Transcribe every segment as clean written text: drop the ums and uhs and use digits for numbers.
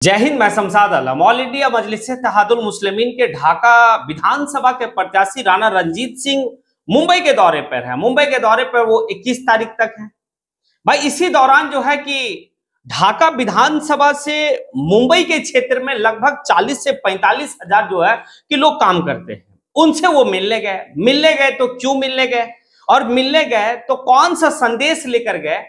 जय हिंद। मैं शमशाद आलम। All India Majlis-e-Ittehadul मुस्लिमीन के ढाका विधानसभा के प्रत्याशी राणा रणजीत सिंह मुंबई के दौरे पर है। मुंबई के दौरे पर वो 21 तारीख तक है। भाई इसी दौरान जो है कि ढाका विधानसभा से मुंबई के क्षेत्र में लगभग 40 से 45 हजार जो है कि लोग काम करते हैं। उनसे वो मिलने गए तो क्यों मिलने गए, और मिलने गए तो कौन सा संदेश लेकर गए,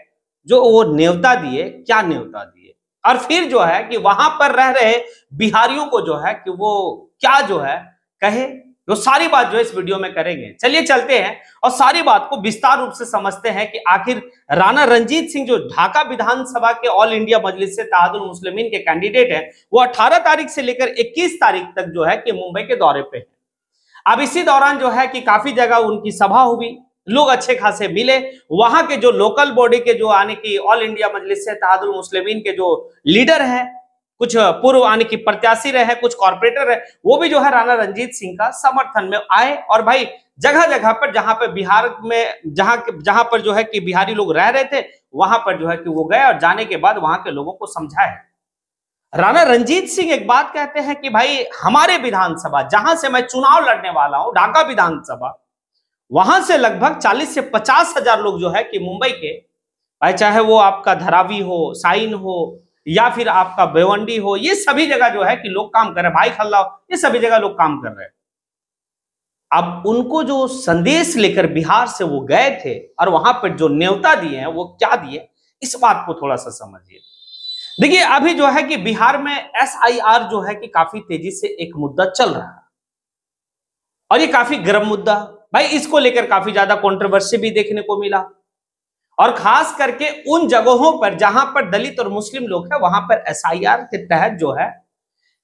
जो वो न्योता दिए, क्या न्योता दिए, और फिर जो है कि वहां पर रह रहे बिहारियों को जो है कि वो क्या जो है कहे, वो सारी बात जो है इस वीडियो में करेंगे। चलिए चलते हैं और सारी बात को विस्तार रूप से समझते हैं कि आखिर राणा रणजीत सिंह जो ढाका विधानसभा के ऑल इंडिया मजलिस-ए-इत्तेहादुल मुस्लिमीन के कैंडिडेट हैं, वो 18 तारीख से लेकर 21 तारीख तक जो है कि मुंबई के दौरे पे है। अब इसी दौरान जो है कि काफी जगह उनकी सभा हुई, लोग अच्छे खासे मिले। वहां के जो लोकल बॉडी के जो आने की ऑल इंडिया मजलिस-ए-इत्तेहादुल मुस्लिमीन के जो लीडर हैं, कुछ पूर्व आने की प्रत्याशी रहे, कुछ कॉर्पोरेटर है, वो भी जो है राणा रणजीत सिंह का समर्थन में आए। और भाई जगह जगह पर जहां पर बिहार में जहां पर जो है कि बिहारी लोग रह रहे थे, वहां पर जो है कि वो गए और जाने के बाद वहां के लोगों को समझाए। राणा रणजीत सिंह एक बात कहते हैं कि भाई हमारे विधानसभा, जहां से मैं चुनाव लड़ने वाला हूं, ढाका विधानसभा, वहां से लगभग 40 से 50 हजार लोग जो है कि मुंबई के, भाई चाहे वो आपका धारावी हो, साइन हो, या फिर आपका भिवंडी हो, ये सभी जगह जो है कि लोग काम कर रहे हैं, भाई खल्ला हो, ये सभी जगह लोग काम कर रहे हैं। अब उनको जो संदेश लेकर बिहार से वो गए थे और वहां पर जो न्योता दिए हैं वो क्या दिए, इस बात को थोड़ा सा समझिए। देखिए अभी जो है कि बिहार में SIR जो है कि काफी तेजी से एक मुद्दा चल रहा है, और ये काफी गर्म मुद्दा। भाई इसको लेकर काफी ज्यादा कंट्रोवर्सी भी देखने को मिला, और खास करके उन जगहों पर जहां पर दलित और मुस्लिम लोग हैं, वहां पर SIR के तहत जो है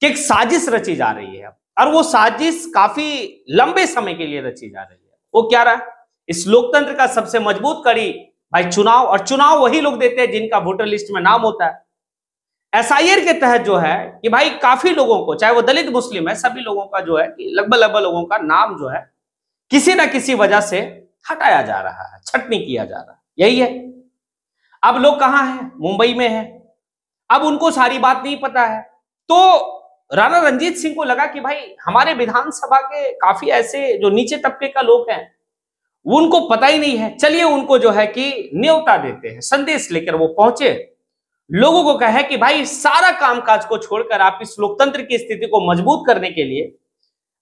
कि एक साजिश रची जा रही है, और वो साजिश काफी लंबे समय के लिए रची जा रही है। वो क्या रहा है, इस लोकतंत्र का सबसे मजबूत कड़ी भाई चुनाव, और चुनाव वही लोग देते हैं जिनका वोटर लिस्ट में नाम होता है। SIR के तहत जो है कि भाई काफी लोगों को, चाहे वो दलित मुस्लिम है, सभी लोगों का जो है कि लगभग लोगों का नाम जो है किसी ना किसी वजह से हटाया जा रहा है, छटनी किया जा रहा है, यही है। अब लोग कहां हैं, मुंबई में है। अब उनको सारी बात नहीं पता है, तो राणा रणजीत सिंह को लगा कि भाई हमारे विधानसभा के काफी ऐसे जो नीचे तबके का लोग हैं, उनको पता ही नहीं है, चलिए उनको जो है कि न्योता देते हैं। संदेश लेकर वो पहुंचे, लोगों को कहे कि भाई सारा कामकाज को छोड़कर आप इस लोकतंत्र की स्थिति को मजबूत करने के लिए,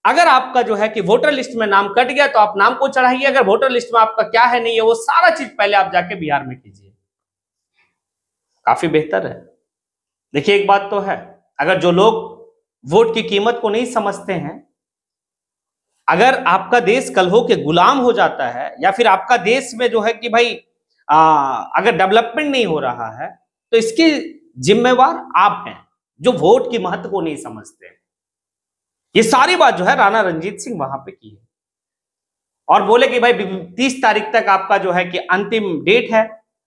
अगर आपका जो है कि वोटर लिस्ट में नाम कट गया तो आप नाम को चढ़ाइए, अगर वोटर लिस्ट में आपका क्या है नहीं है, वो सारा चीज पहले आप जाके बिहार में कीजिए, काफी बेहतर है। देखिए एक बात तो है, अगर जो लोग वोट की कीमत को नहीं समझते हैं, अगर आपका देश कल हो के गुलाम हो जाता है, या फिर आपका देश में जो है कि भाई अगर डेवलपमेंट नहीं हो रहा है, तो इसकी जिम्मेवार आप हैं जो वोट की महत्व को नहीं समझते। ये सारी बात जो है राणा रणजीत सिंह वहां पे की है, और बोले कि भाई 30 तारीख तक आपका जो है कि अंतिम डेट है।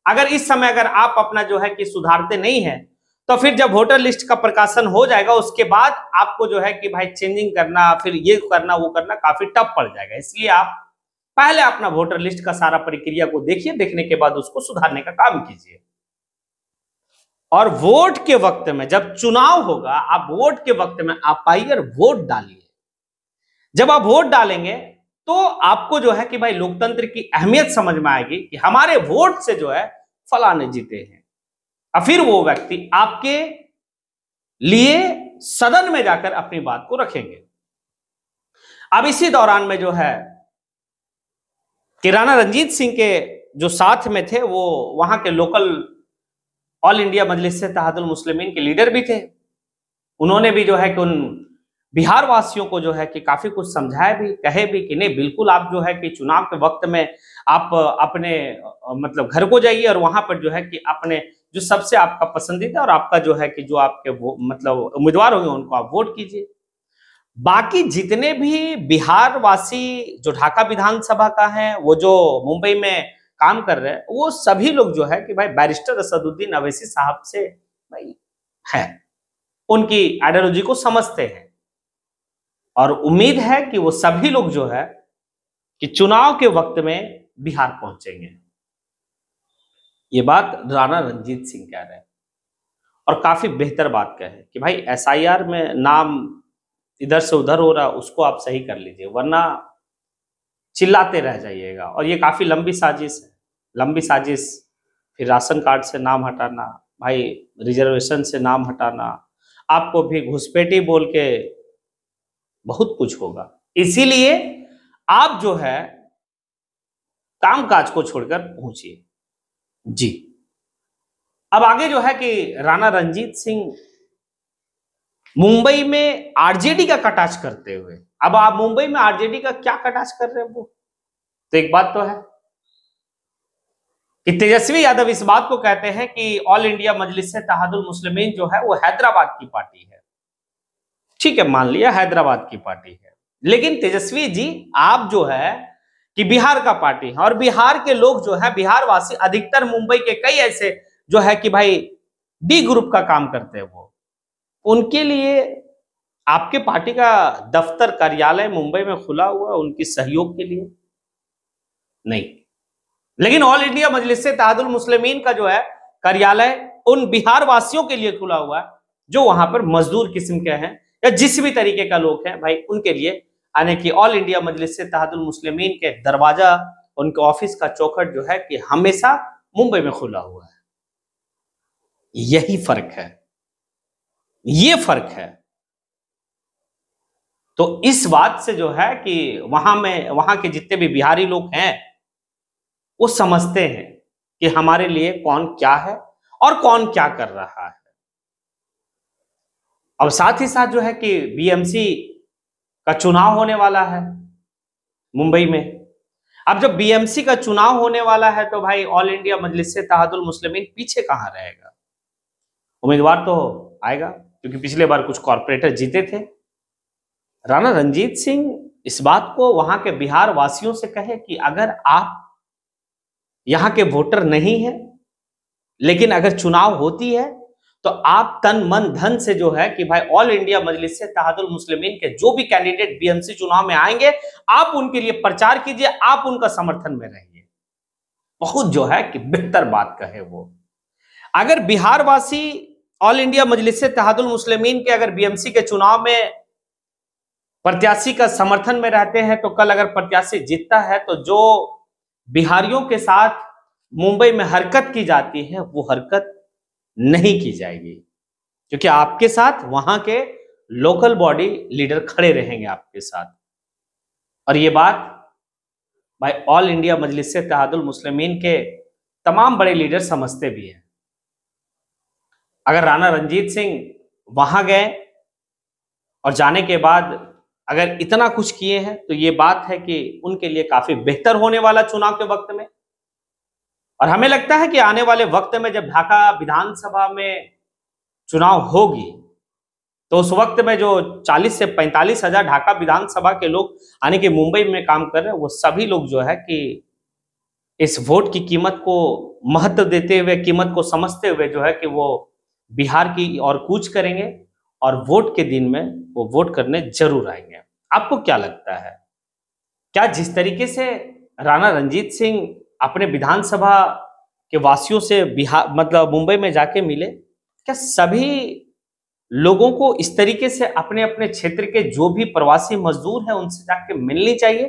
अगर इस समय अगर आप अपना जो है कि सुधारते नहीं है, तो फिर जब वोटर लिस्ट का प्रकाशन हो जाएगा, उसके बाद आपको जो है कि भाई चेंजिंग करना, फिर ये करना वो करना काफी टफ पड़ जाएगा। इसलिए आप पहले अपना वोटर लिस्ट का सारा प्रक्रिया को देखिए, देखने के बाद उसको सुधारने का काम कीजिए। और वोट के वक्त में, जब चुनाव होगा, आप वोट के वक्त में आप आइए और वोट डालिए। जब आप वोट डालेंगे तो आपको जो है कि भाई लोकतंत्र की अहमियत समझ में आएगी कि हमारे वोट से जो है फलाने जीते हैं, और फिर वो व्यक्ति आपके लिए सदन में जाकर अपनी बात को रखेंगे। अब इसी दौरान में जो है कि राणा रणजीत सिंह के जो साथ में थे, वो वहां के लोकल ऑल इंडिया मजलिस-ए-इत्तेहादुल मुस्लिमीन के लीडर भी थे। उन्होंने भी जो है कि उन बिहार वासियों को जो है कि काफी कुछ समझाया भी, कहे भी कि नहीं बिल्कुल आप जो है कि चुनाव के वक्त में आप अपने मतलब घर को जाइए, और वहां पर जो है कि अपने जो सबसे आपका पसंदीदा और आपका जो है कि जो आपके मतलब उम्मीदवार होंगे उनको आप वोट कीजिए। बाकी जितने भी बिहार वासी जो ढाका विधानसभा का है, वो जो मुंबई में काम कर रहे हैं, वो सभी लोग जो है कि भाई बैरिस्टर असदुद्दीन अवैसी साहब से भाई है, उनकी आइडियोलॉजी को समझते हैं, और उम्मीद है कि वो सभी लोग जो है कि चुनाव के वक्त में बिहार पहुंचेंगे। ये बात राणा रणजीत सिंह कह रहे हैं। और काफी बेहतर बात कहे कि भाई एसआईआर में नाम इधर से उधर हो रहा, उसको आप सही कर लीजिए, वरना चिल्लाते रह जाइएगा। और ये काफी लंबी साजिश है, लंबी साजिश। फिर राशन कार्ड से नाम हटाना, भाई रिजर्वेशन से नाम हटाना, आपको भी घुसपैठी बोल के बहुत कुछ होगा। इसीलिए आप जो है कामकाज को छोड़कर पहुंचिए जी। अब आगे जो है कि राणा रंजीत सिंह मुंबई में आरजेडी का कटाक्ष करते हुए, अब आप मुंबई में आरजेडी का क्या कटाक्ष कर रहे हैं वो तो एक बात तो है कि तेजस्वी यादव इस बात को कहते हैं कि ऑल इंडिया मजलिस इत्तेहादुल मुस्लिमीन जो है वो हैदराबाद की पार्टी है। ठीक है, मान लिया हैदराबाद की पार्टी है, लेकिन तेजस्वी जी आप जो है कि बिहार का पार्टी है, और बिहार के लोग जो है, बिहार वासी अधिकतर मुंबई के कई ऐसे जो है कि भाई डी ग्रुप का काम करते हैं, वो उनके लिए आपके पार्टी का दफ्तर कार्यालय मुंबई में खुला हुआ उनकी सहयोग के लिए नहीं, लेकिन ऑल इंडिया मजलिस इत्तेहादुल मुस्लिमीन का जो है कार्यालय उन बिहार वासियों के लिए खुला हुआ है जो वहां पर मजदूर किस्म के हैं या जिस भी तरीके का लोग हैं, भाई उनके लिए आने की ऑल इंडिया मजलिस इत्तेहादुल मुस्लिमीन के दरवाजा, उनके ऑफिस का चौखट जो है कि हमेशा मुंबई में खुला हुआ है। यही फर्क है, ये फर्क है। तो इस बात से जो है कि वहां के जितने भी बिहारी लोग हैं वो समझते हैं कि हमारे लिए कौन क्या है और कौन क्या कर रहा है। अब साथ ही साथ जो है कि बीएमसी का चुनाव होने वाला है मुंबई में। अब जब बीएमसी का चुनाव होने वाला है तो भाई ऑल इंडिया मजलिस इत्तेहादुल मुस्लिमीन पीछे कहां रहेगा? उम्मीदवार तो आएगा, क्योंकि पिछले बार कुछ कॉर्पोरेटर जीते थे। राणा रंजीत सिंह इस बात को वहां के बिहार वासियों से कहे कि अगर आप यहां के वोटर नहीं है, लेकिन अगर चुनाव होती है तो आप तन मन धन से जो है कि भाई ऑल इंडिया मजलिस इत्तेहादुल मुस्लिमीन के जो भी कैंडिडेट बीएमसी चुनाव में आएंगे, आप उनके लिए प्रचार कीजिए, आप उनका समर्थन में रहिए। बहुत जो है कि बेहतर बात कहे वो। अगर बिहार वासी ऑल इंडिया मजलिस इत्तेहादुल मुस्लिमीन के अगर बीएमसी के चुनाव में प्रत्याशी का समर्थन में रहते हैं, तो कल अगर प्रत्याशी जीतता है तो जो बिहारियों के साथ मुंबई में हरकत की जाती है वो हरकत नहीं की जाएगी, क्योंकि आपके साथ वहां के लोकल बॉडी लीडर खड़े रहेंगे आपके साथ। और ये बात भाई ऑल इंडिया मजलिस इत्तेहादुल मुस्लिमीन के तमाम बड़े लीडर समझते भी हैं। अगर राणा रंजीत सिंह वहां गए और जाने के बाद अगर इतना कुछ किए हैं तो ये बात है कि उनके लिए काफी बेहतर होने वाला चुनाव के वक्त में। और हमें लगता है कि आने वाले वक्त में जब ढाका विधानसभा में चुनाव होगी तो उस वक्त में जो 40 से 45 हजार ढाका विधानसभा के लोग आने के मुंबई में काम कर रहे हैं, वो सभी लोग जो है कि इस वोट की कीमत को महत्व देते हुए, कीमत को समझते हुए जो है कि वो बिहार की और कूच करेंगे और वोट के दिन में वो वोट करने जरूर आएंगे। आपको क्या लगता है? क्या जिस तरीके से राणा रंजीत सिंह अपने विधानसभा के वासियों से बिहार मतलब मुंबई में जाके मिले, क्या सभी लोगों को इस तरीके से अपने अपने क्षेत्र के जो भी प्रवासी मजदूर हैं उनसे जाके मिलनी चाहिए,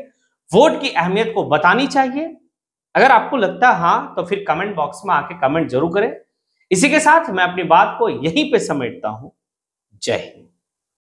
वोट की अहमियत को बतानी चाहिए? अगर आपको लगता है हाँ, तो फिर कमेंट बॉक्स में आके कमेंट जरूर करें। इसी के साथ मैं अपनी बात को यहीं पे समेटता हूं। जय हिंद।